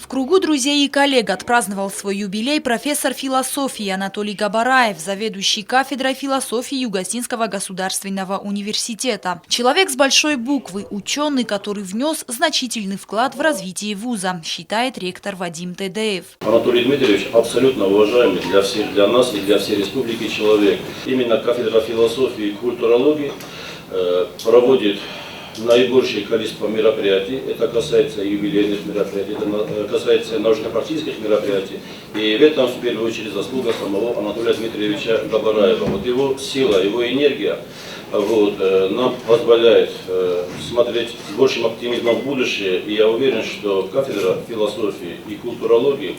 кругу друзей и коллег отпраздновал свой юбилей профессор философии Анатолий Габараев, заведующий кафедрой философии Югосинского государственного университета. Человек с большой буквы, ученый, который внес значительный вклад в развитие вуза, считает ректор Вадим Тедеев. Анатолий Дмитриевич абсолютно уважаемый для нас и для всей республики человек. Именно кафедра философии и культурологии проводит наибольшее количество мероприятий. Это касается юбилейных мероприятий, это касается научно-практических мероприятий. И в этом, в первую очередь, заслуга самого Анатолия Дмитриевича Габараева. Вот его сила, его энергия нам позволяет смотреть с большим оптимизмом в будущее. И я уверен, что кафедра философии и культурологии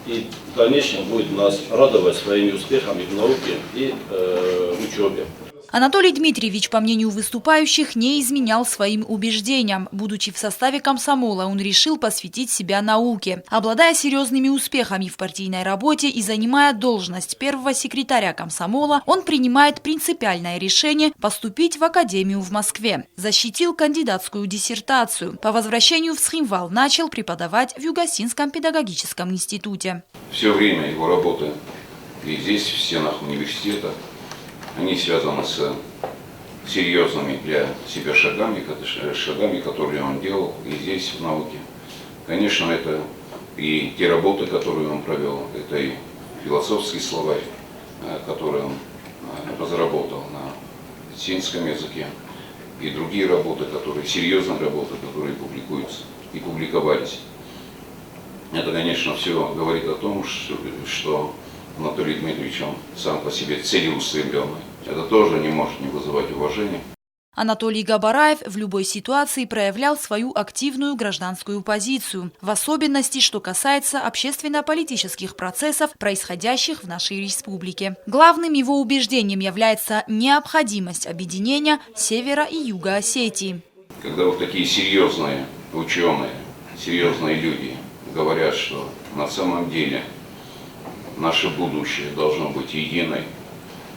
и в дальнейшем будет нас радовать своими успехами в науке и в учебе. Анатолий Дмитриевич, по мнению выступающих, не изменял своим убеждениям. Будучи в составе комсомола, он решил посвятить себя науке. Обладая серьезными успехами в партийной работе и занимая должность первого секретаря комсомола, он принимает принципиальное решение поступить в академию в Москве. Защитил кандидатскую диссертацию. По возвращению в Схимвал начал преподавать в Югосинском педагогическом институте. Все время его работы и здесь, в стенах университета, они связаны с серьезными для себя шагами, которые он делал и здесь, в науке. Конечно, это и те работы, которые он провел, это и философский словарь, который он разработал на синском языке, и другие работы, серьезные работы, которые публикуются и публиковались. Это, конечно, все говорит о том, что Анатолий Дмитриевич, он сам по себе целеустремленный. Это тоже не может не вызывать уважения. Анатолий Габараев в любой ситуации проявлял свою активную гражданскую позицию, в особенности, что касается общественно-политических процессов, происходящих в нашей республике. Главным его убеждением является необходимость объединения Севера и Юга Осетии. Когда вот такие серьезные ученые, серьезные люди говорят, что на самом деле наше будущее должно быть единой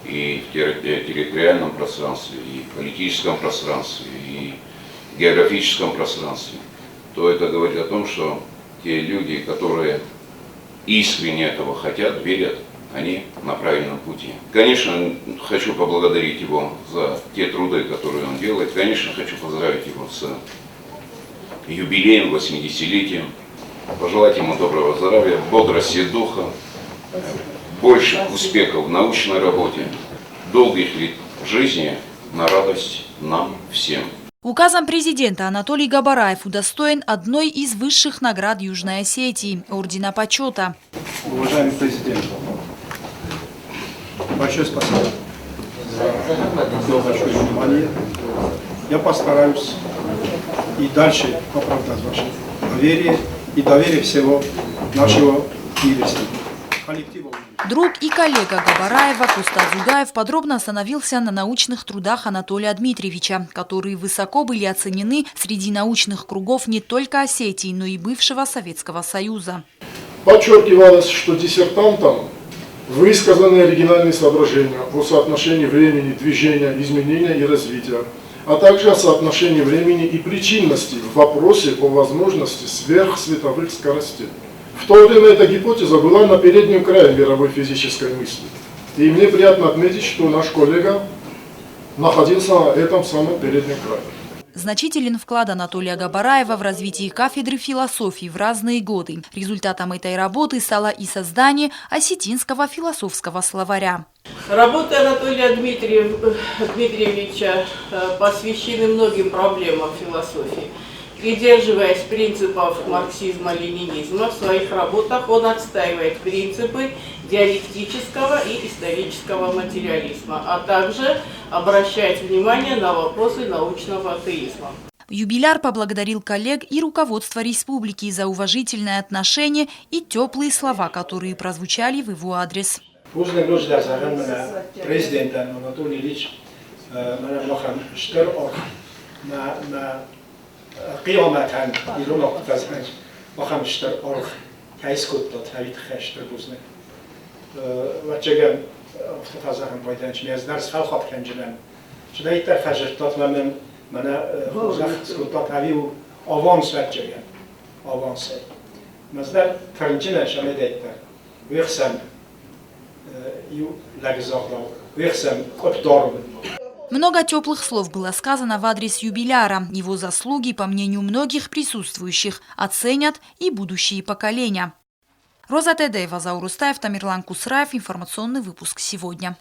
и в территориальном пространстве, и в политическом пространстве, и в географическом пространстве, то это говорит о том, что те люди, которые искренне этого хотят, верят, они на правильном пути. Конечно, хочу поблагодарить его за те труды, которые он делает. Конечно, хочу поздравить его с юбилеем, 80-летием. Пожелать ему доброго здоровья, бодрости духа, больших успехов в научной работе, долгих лет жизни на радость нам всем. Указом президента Анатолий Габараев удостоен одной из высших наград Южной Осетии – Ордена Почета. Уважаемый президент, большое спасибо за большое внимание. Я постараюсь и дальше оправдать ваше доверие и доверие всего нашего университета. Друг и коллега Габараева Кустат Зугаев подробно остановился на научных трудах Анатолия Дмитриевича, которые высоко были оценены среди научных кругов не только Осетии, но и бывшего Советского Союза. Подчеркивалось, что диссертантам высказаны оригинальные соображения о соотношении времени, движения, изменения и развития, а также о соотношении времени и причинности в вопросе о возможности сверхсветовых скоростей. В то время эта гипотеза была на переднем крае мировой физической мысли. И мне приятно отметить, что наш коллега находился на этом самом переднем крае. Значителен вклад Анатолия Габараева в развитие кафедры философии в разные годы. Результатом этой работы стало и создание осетинского философского словаря. Работы Анатолия Дмитриевича посвящены многим проблемам философии. Придерживаясь принципов марксизма-ленинизма, в своих работах он отстаивает принципы диалектического и исторического материализма, а также обращает внимание на вопросы научного атеизма. Юбиляр поблагодарил коллег и руководство республики за уважительное отношение и теплые слова, которые прозвучали в его адрес. قیامتاً ایران آقت از هنج با همشتر آرخ تایس کد داد هوید خشتر بزنه و چگم افتاد از هم بایدنش میز درس خال خواب کنجنم شده ایتر خشتات من خوزخت کد داد هوی و آوانس و چگم avanse. Mesela Karıncı şahit ettiler. Versem Легзагдал, Версем, Копторм. Много теплых слов было сказано в адрес юбиляра. Его заслуги, по мнению многих присутствующих, оценят и будущие поколения. Роза Тедеева, Заур Устаев, Тамерлан Кусраев. Информационный выпуск сегодня.